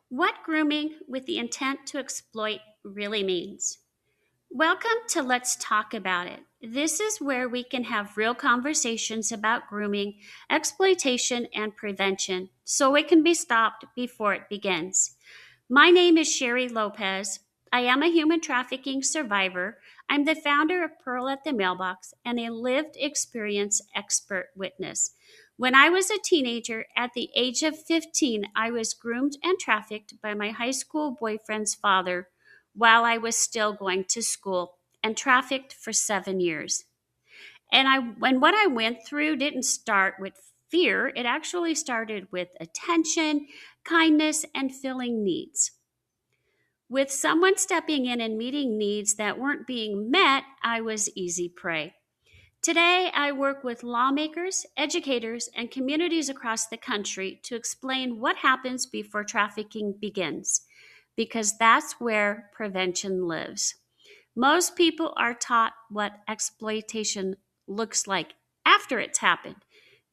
What grooming with the intent to exploit really means. Welcome to Let's Talk About It. This is where we can have real conversations about grooming, exploitation, and prevention so it can be stopped before it begins. My name is Sherry Lopez. I am a human trafficking survivor. I'm the founder of Pearl at the Mailbox and a lived experience expert witness. When I was a teenager, at the age of 15, I was groomed and trafficked by my high school boyfriend's father while I was still going to school and trafficked for 7 years. And what I went through didn't start with fear. It actually started with attention, kindness, and filling needs. With someone stepping in and meeting needs that weren't being met, I was easy prey. Today, I work with lawmakers, educators, and communities across the country to explain what happens before trafficking begins, because that's where prevention lives. Most people are taught what exploitation looks like after it's happened.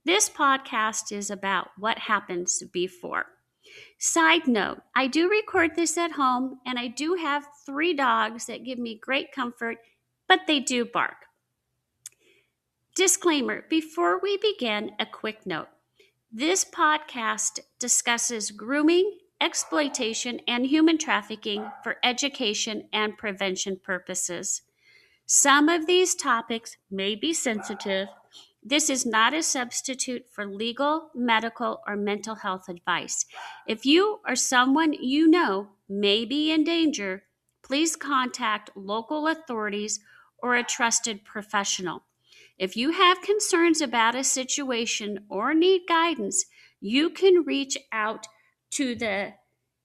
This podcast is about what happens before. Side note, I do record this at home and I do have 3 dogs that give me great comfort, but they do bark. Disclaimer, before we begin, a quick note. This podcast discusses grooming, exploitation, and human trafficking for education and prevention purposes. Some of these topics may be sensitive. This is not a substitute for legal, medical, or mental health advice. If you or someone you know may be in danger, please contact local authorities or a trusted professional. If you have concerns about a situation or need guidance, you can reach out to the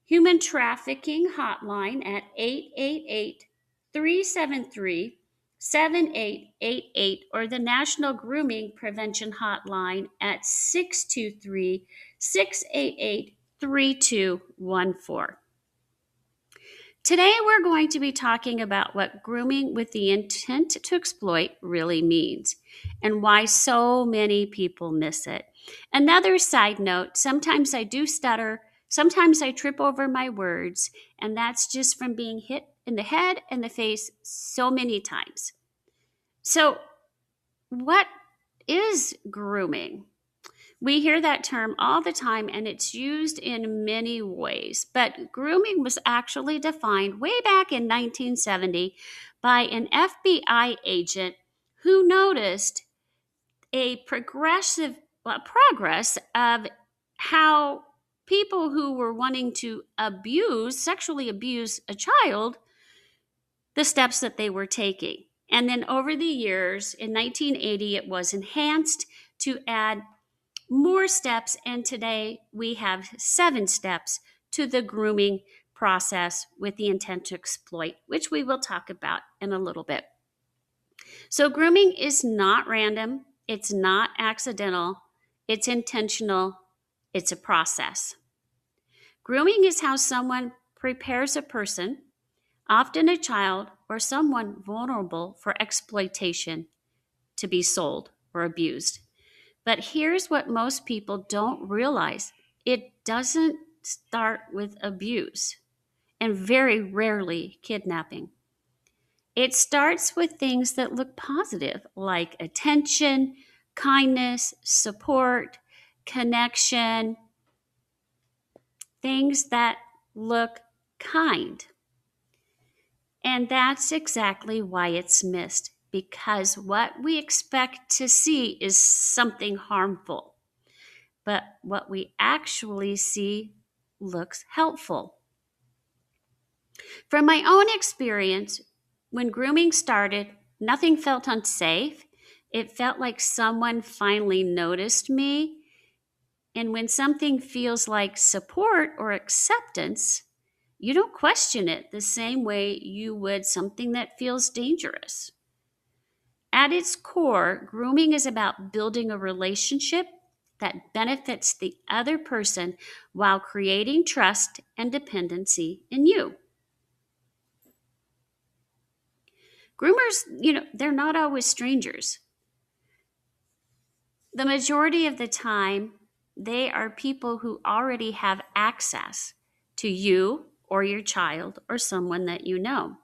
Human Trafficking Hotline at 888 373 7888 or the National Grooming Prevention Hotline at 623 688 3214. Today, we're going to be talking about what grooming with the intent to exploit really means and why so many people miss it. Another side note, sometimes I do stutter, sometimes I trip over my words, and that's just from being hit in the head and the face so many times. So, what is grooming? We hear that term all the time and it's used in many ways, but grooming was actually defined way back in 1970 by an FBI agent who noticed a progress of how people who were wanting to sexually abuse a child, the steps that they were taking. And then over the years, in 1980, it was enhanced to add more steps, and today we have 7 steps to the grooming process with the intent to exploit, which we will talk about in a little bit. So grooming is not random, it's not accidental, it's intentional, it's a process. Grooming is how someone prepares a person, often a child or someone vulnerable for exploitation, to be sold or abused. But here's what most people don't realize. It doesn't start with abuse and very rarely kidnapping. It starts with things that look positive, like attention, kindness, support, connection, things that look kind. And that's exactly why it's missed, because what we expect to see is something harmful. But what we actually see looks helpful. From my own experience, when grooming started, nothing felt unsafe. It felt like someone finally noticed me. And when something feels like support or acceptance, you don't question it the same way you would something that feels dangerous. At its core, grooming is about building a relationship that benefits the other person while creating trust and dependency in you. Groomers, they're not always strangers. The majority of the time, they are people who already have access to you or your child or someone that you know.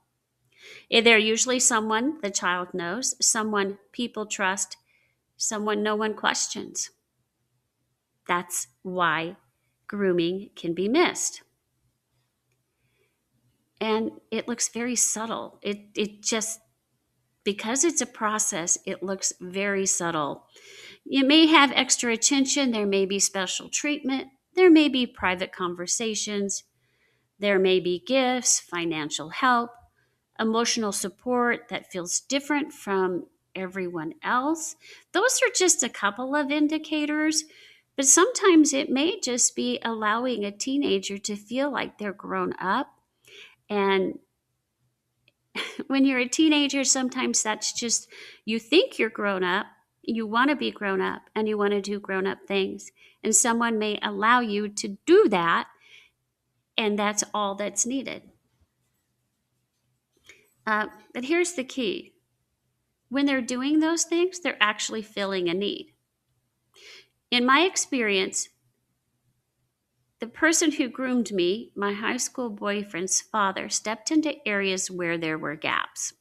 They're usually someone the child knows, someone people trust, someone no one questions. That's why grooming can be missed. And it looks very subtle. It just, because it's a process, it looks very subtle. You may have extra attention, there may be special treatment, there may be private conversations, there may be gifts, financial help, emotional support that feels different from everyone else. Those are just a couple of indicators, but sometimes it may just be allowing a teenager to feel like they're grown up. And when you're a teenager, sometimes that's just, you think you're grown up, you want to be grown up, and you want to do grown up things. And someone may allow you to do that, and that's all that's needed. But here's the key: when they're doing those things, they're actually filling a need. In my experience, the person who groomed me, my high school boyfriend's father, stepped into areas where there were gaps.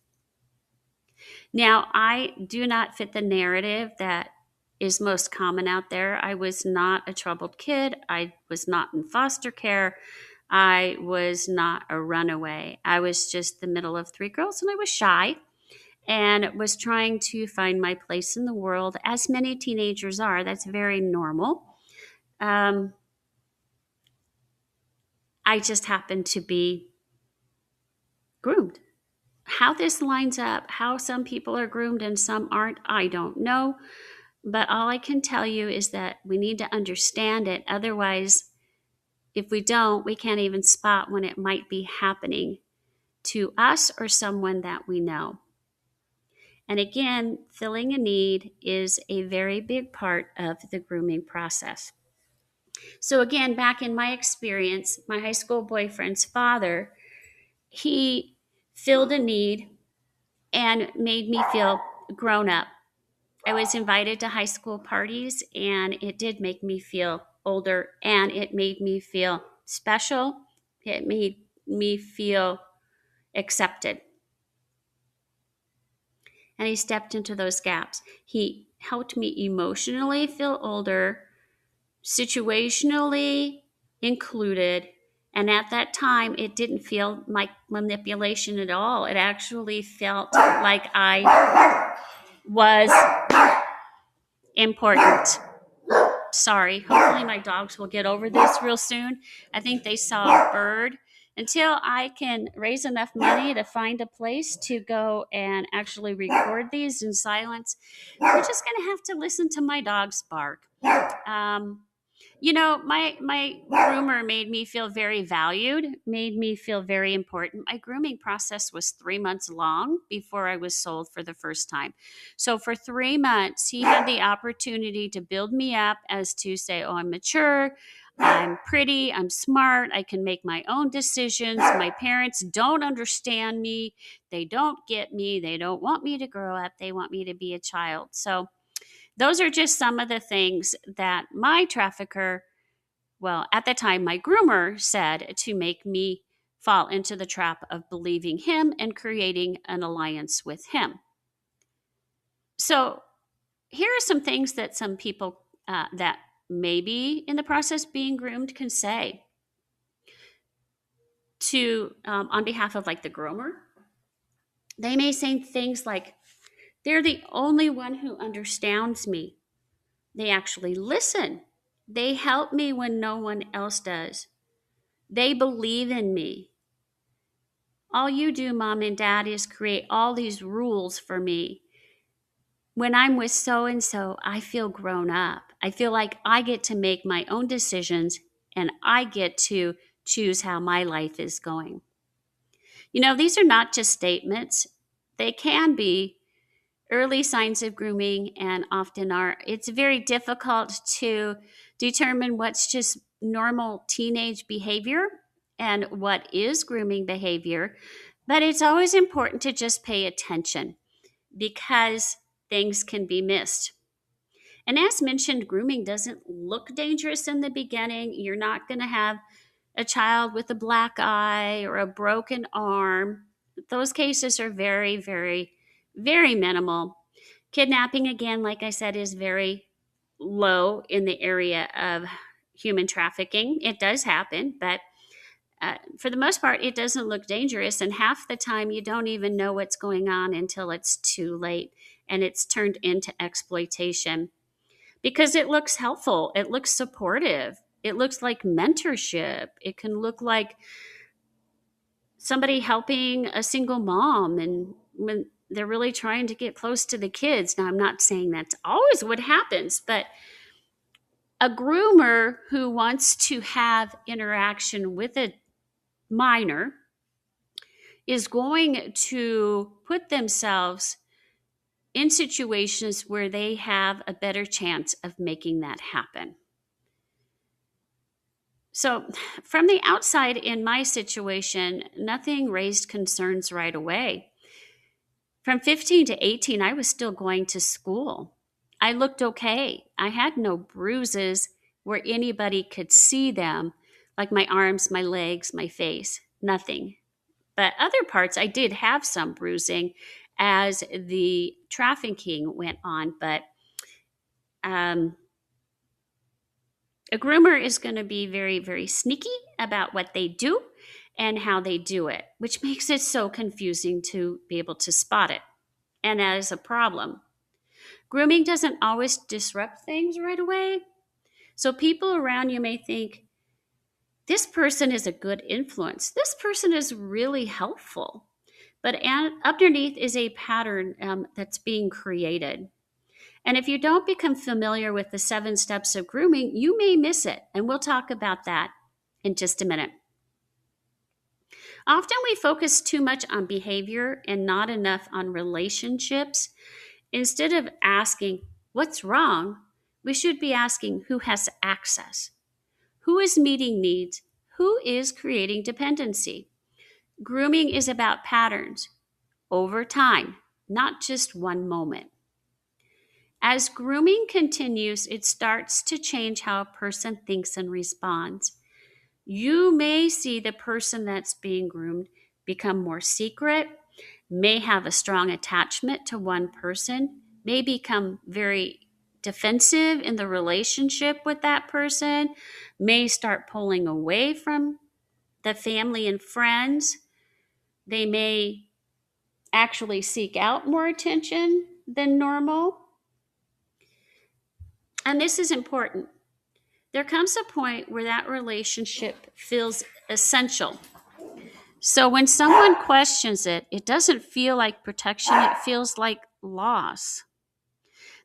Now, I do not fit the narrative that is most common out there. I was not a troubled kid. I was not in foster care. I was not a runaway. I was just the middle of three girls, and I was shy and was trying to find my place in the world, as many teenagers are. That's very normal. I just happened to be groomed. How this lines up, how some people are groomed and some aren't, I don't know. But all I can tell you is that we need to understand it. Otherwise, if we don't, we can't even spot when it might be happening to us or someone that we know. And again, filling a need is a very big part of the grooming process. So again, back in my experience, my high school boyfriend's father, he filled a need and made me feel grown up. I was invited to high school parties, and it did make me feel older, and it made me feel special. It made me feel accepted. And he stepped into those gaps. He helped me emotionally feel older, situationally included. And at that time, it didn't feel like manipulation at all. It actually felt like I was important. Sorry. Hopefully my dogs will get over this real soon. I think they saw a bird. Until I can raise enough money to find a place to go and actually record these in silence, we're just going to have to listen to my dogs bark. My groomer made me feel very valued, made me feel very important. My grooming process was 3 months long before I was sold for the first time. So for 3 months, he had the opportunity to build me up as to say, oh, I'm mature, I'm pretty, I'm smart, I can make my own decisions. My parents don't understand me. They don't get me. They don't want me to grow up. They want me to be a child. So those are just some of the things that my trafficker, well, at the time, my groomer said to make me fall into the trap of believing him and creating an alliance with him. So here are some things that some people that may be in the process being groomed can say to on behalf of like the groomer. They may say things like, they're the only one who understands me. They actually listen. They help me when no one else does. They believe in me. All you do, mom and dad, is create all these rules for me. When I'm with so and so, I feel grown up. I feel like I get to make my own decisions and I get to choose how my life is going. These are not just statements. They can be early signs of grooming and often are. It's very difficult to determine what's just normal teenage behavior and what is grooming behavior, but it's always important to just pay attention because things can be missed. And as mentioned, grooming doesn't look dangerous in the beginning. You're not going to have a child with a black eye or a broken arm. Those cases are very, very, very minimal. Kidnapping, again, like I said, is very low in the area of human trafficking. It does happen, but for the most part, it doesn't look dangerous. And half the time, you don't even know what's going on until it's too late and it's turned into exploitation because it looks helpful, it looks supportive, it looks like mentorship, it can look like somebody helping a single mom and when they're really trying to get close to the kids. Now, I'm not saying that's always what happens, but a groomer who wants to have interaction with a minor is going to put themselves in situations where they have a better chance of making that happen. So, from the outside in my situation, nothing raised concerns right away. From 15 to 18, I was still going to school. I looked okay. I had no bruises where anybody could see them, like my arms, my legs, my face, nothing. But other parts, I did have some bruising as the trafficking went on. But um, a groomer is going to be very, very sneaky about what they do and how they do it, which makes it so confusing to be able to spot it. And that is a problem. Grooming doesn't always disrupt things right away. So people around you may think, this person is a good influence. This person is really helpful. But underneath is a pattern that's being created. And if you don't become familiar with the 7 steps of grooming, you may miss it. And we'll talk about that in just a minute. Often we focus too much on behavior and not enough on relationships. Instead of asking, what's wrong? We should be asking, who has access? Who is meeting needs? Who is creating dependency? Grooming is about patterns over time, not just one moment. As grooming continues, it starts to change how a person thinks and responds. You may see the person that's being groomed become more secret, may have a strong attachment to one person, may become very defensive in the relationship with that person, may start pulling away from the family and friends. They may actually seek out more attention than normal. And this is important. There comes a point where that relationship feels essential. So when someone questions it, it doesn't feel like protection, it feels like loss.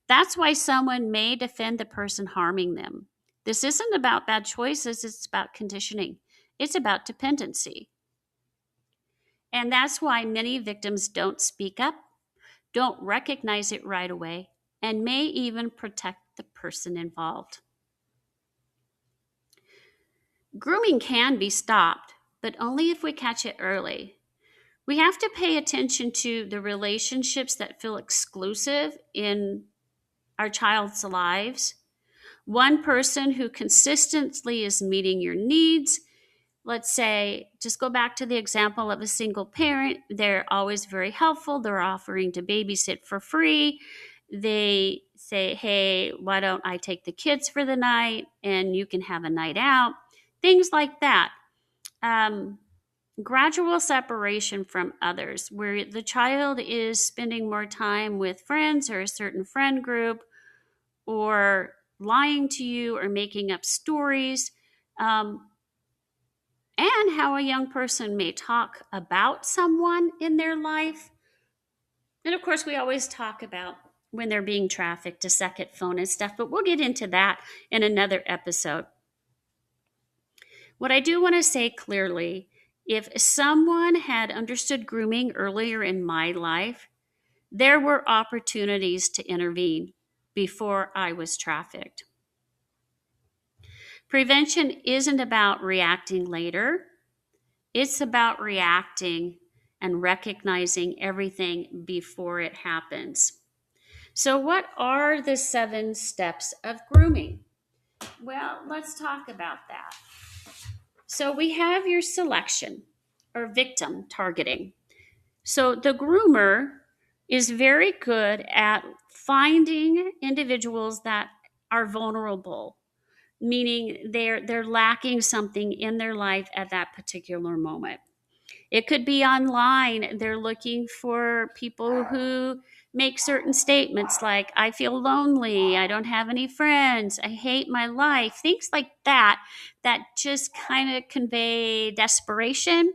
That's why someone may defend the person harming them. This isn't about bad choices, it's about conditioning. It's about dependency. And that's why many victims don't speak up, don't recognize it right away, and may even protect the person involved. Grooming can be stopped, but only if we catch it early. We have to pay attention to the relationships that feel exclusive in our child's lives. One person who consistently is meeting your needs. Let's say, just go back to the example of a single parent. They're always very helpful. They're offering to babysit for free. They say, hey, why don't I take the kids for the night and you can have a night out? Things like that. Gradual separation from others, where the child is spending more time with friends or a certain friend group, or lying to you or making up stories, and how a young person may talk about someone in their life. And of course, we always talk about when they're being trafficked, a second phone and stuff, but we'll get into that in another episode. What I do want to say clearly, if someone had understood grooming earlier in my life, there were opportunities to intervene before I was trafficked. Prevention isn't about reacting later. It's about reacting and recognizing everything before it happens. So, what are the 7 steps of grooming? Well, let's talk about that. So we have your selection or victim targeting. So the groomer is very good at finding individuals that are vulnerable, meaning they're lacking something in their life at that particular moment. It could be online. They're looking for people who make certain statements like, I feel lonely, I don't have any friends, I hate my life, things like that, that just kind of convey desperation.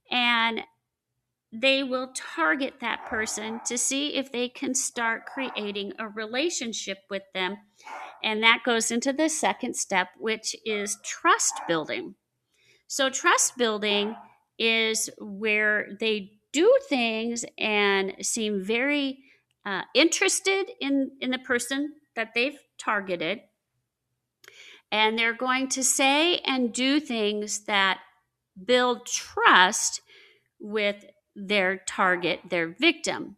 And they will target that person to see if they can start creating a relationship with them. And that goes into the second step, which is trust building. So, trust building is where they do things and seem very interested in the person that they've targeted. And they're going to say and do things that build trust with their target, their victim.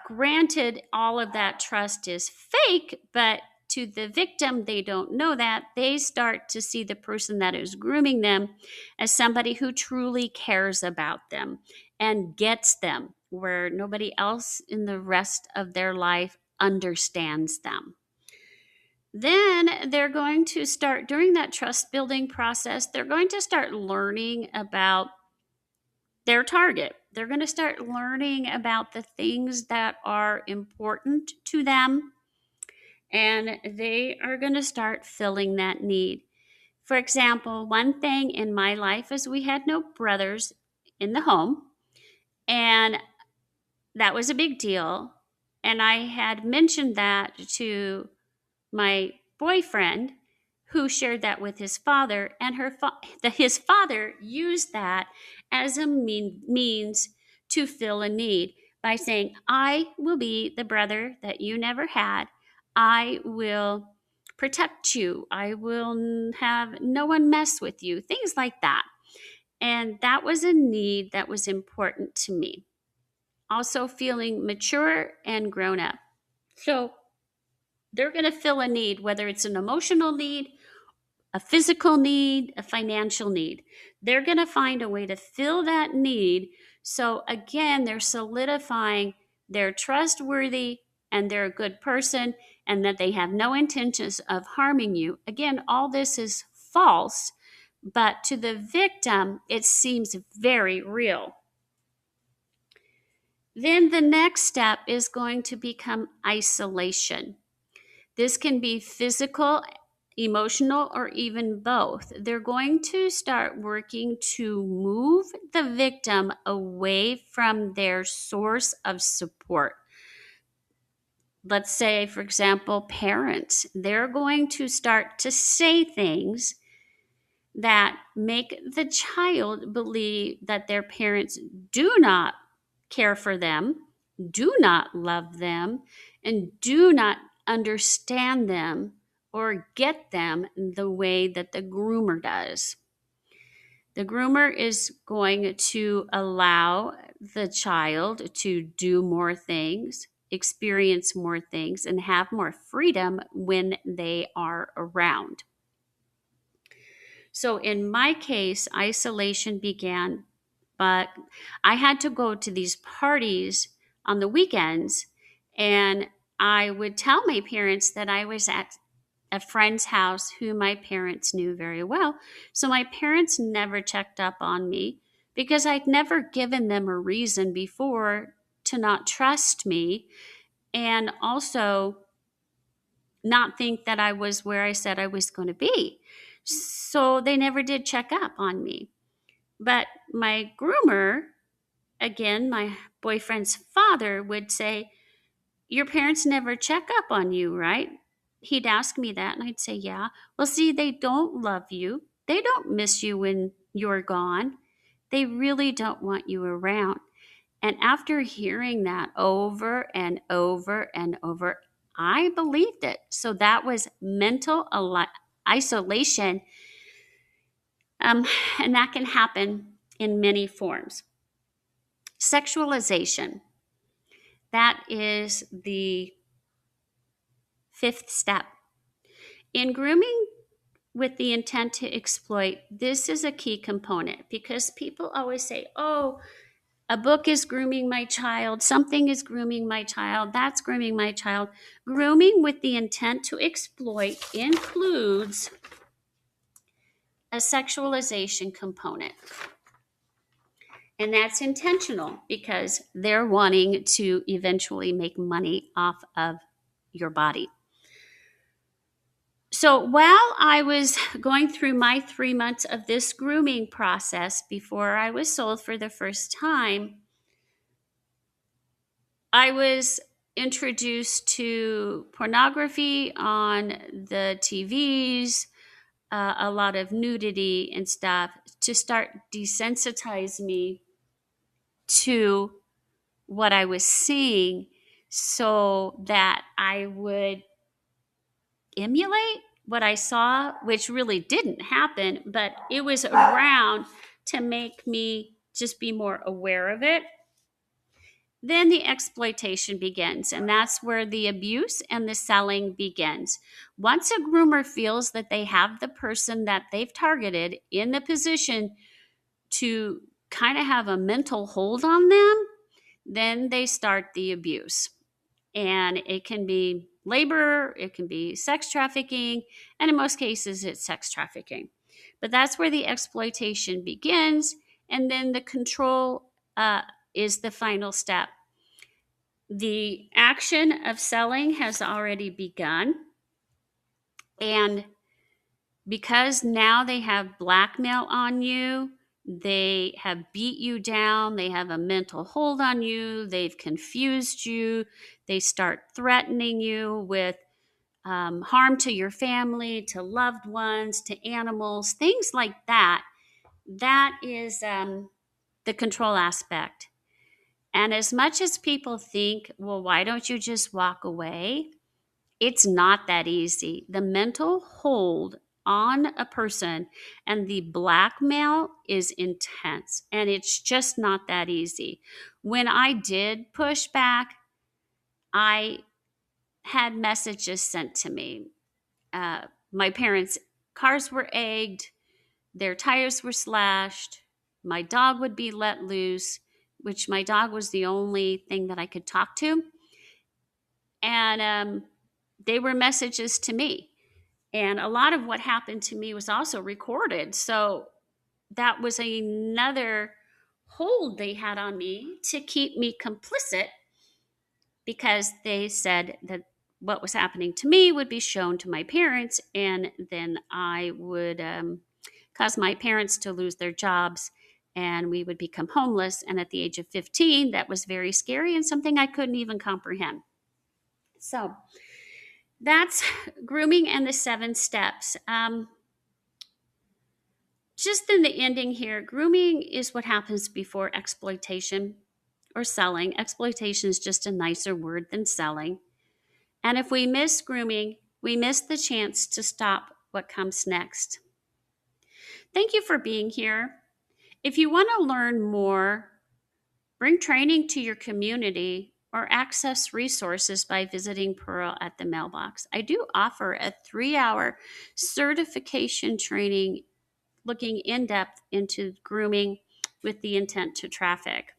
Granted, all of that trust is fake, but to the victim, they don't know that. They start to see the person that is grooming them as somebody who truly cares about them and gets them where nobody else in the rest of their life understands them. Then they're going to start, during that trust building process, they're going to start learning about their target. They're going to start learning about the things that are important to them, and they are going to start filling that need. For example, one thing in my life is we had no brothers in the home, and that was a big deal. And I had mentioned that to my boyfriend, who shared that with his father, and his father used that as a means to fill a need by saying, I will be the brother that you never had. I will protect you. I will have no one mess with you, things like that. And that was a need that was important to me. Also, feeling mature and grown up. So, they're going to fill a need, whether it's an emotional need, a physical need, a financial need. They're going to find a way to fill that need. So again, they're solidifying they're trustworthy and they're a good person and that they have no intentions of harming you. Again, all this is false, but to the victim, it seems very real. Then the next step is going to become isolation. This can be physical, emotional, or even both. They're going to start working to move the victim away from their source of support. Let's say, for example, parents. They're going to start to say things that make the child believe that their parents do not care for them, do not love them, and do not understand them or get them the way that the groomer does. The groomer is going to allow the child to do more things, experience more things, and have more freedom when they are around. So in my case, isolation began, but I had to go to these parties on the weekends, and I would tell my parents that I was at a friend's house who my parents knew very well. So my parents never checked up on me because I'd never given them a reason before to not trust me and also not think that I was where I said I was going to be. So they never did check up on me. But my groomer, again, my boyfriend's father, would say, your parents never check up on you, right? He'd ask me that, and I'd say, yeah. Well, see, they don't love you. They don't miss you when you're gone. They really don't want you around. And after hearing that over and over and over, I believed it. So that was mental isolation. And that can happen in many forms. Sexualization. That is the fifth step. In grooming, with the intent to exploit, this is a key component because people always say, oh, a book is grooming my child, something is grooming my child, that's grooming my child. Grooming with the intent to exploit includes a sexualization component. And that's intentional because they're wanting to eventually make money off of your body. So while I was going through my 3 months of this grooming process before I was sold for the first time, I was introduced to pornography on the TVs, a lot of nudity and stuff to start desensitize me to what I was seeing so that I would emulate what I saw, which really didn't happen, but it was around to make me just be more aware of it. Then the exploitation begins, and that's where the abuse and the selling begins. Once a groomer feels that they have the person that they've targeted in the position to kind of have a mental hold on them, then they start the abuse. And it can be labor, it can be sex trafficking, and in most cases, it's sex trafficking. But that's where the exploitation begins, and then the control is the final step. The action of selling has already begun, and because now they have blackmail on you, they have beat you down, they have a mental hold on you, they've confused you, they start threatening you with harm to your family, to loved ones, to animals, things like that. That is the control aspect. And as much as people think, well, why don't you just walk away? It's not that easy. The mental hold on a person and the blackmail is intense, and it's just not that easy. When I did push back, I had messages sent to me. My parents' cars were egged, their tires were slashed, my dog would be let loose, which my dog was the only thing that I could talk to. And they were messages to me. And a lot of what happened to me was also recorded. So that was another hold they had on me to keep me complicit because they said that what was happening to me would be shown to my parents, and then I would cause my parents to lose their jobs and we would become homeless. And at the age of 15, that was very scary and something I couldn't even comprehend. So that's grooming and the 7 steps. Just in the ending here, grooming is what happens before exploitation or selling. Exploitation is just a nicer word than selling. And if we miss grooming, we miss the chance to stop what comes next. Thank you for being here. If you want to learn more, bring training to your community, or access resources by visiting Pearl at the mailbox. I do offer a 3-hour certification training looking in depth into grooming with the intent to traffic.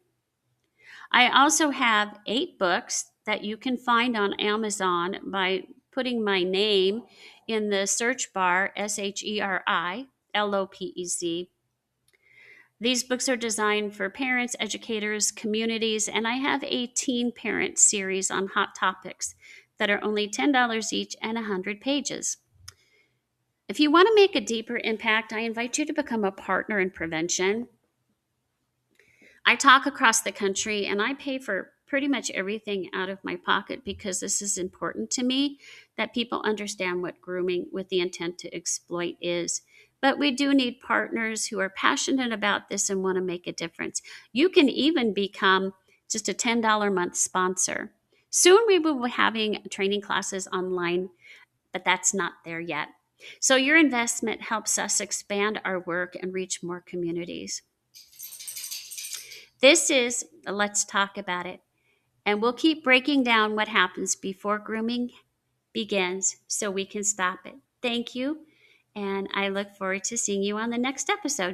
I also have 8 books that you can find on Amazon by putting my name in the search bar, SHERI These books are designed for parents, educators, communities, and I have a teen parent series on hot topics that are only $10 each and 100 pages. If you want to make a deeper impact, I invite you to become a partner in prevention. I talk across the country and I pay for pretty much everything out of my pocket because this is important to me, that people understand what grooming with the intent to exploit is. But we do need partners who are passionate about this and want to make a difference. You can even become just a $10 a month sponsor. Soon we will be having training classes online, but that's not there yet. So your investment helps us expand our work and reach more communities. This is Let's Talk About It. And we'll keep breaking down what happens before grooming begins so we can stop it. Thank you. And I look forward to seeing you on the next episode.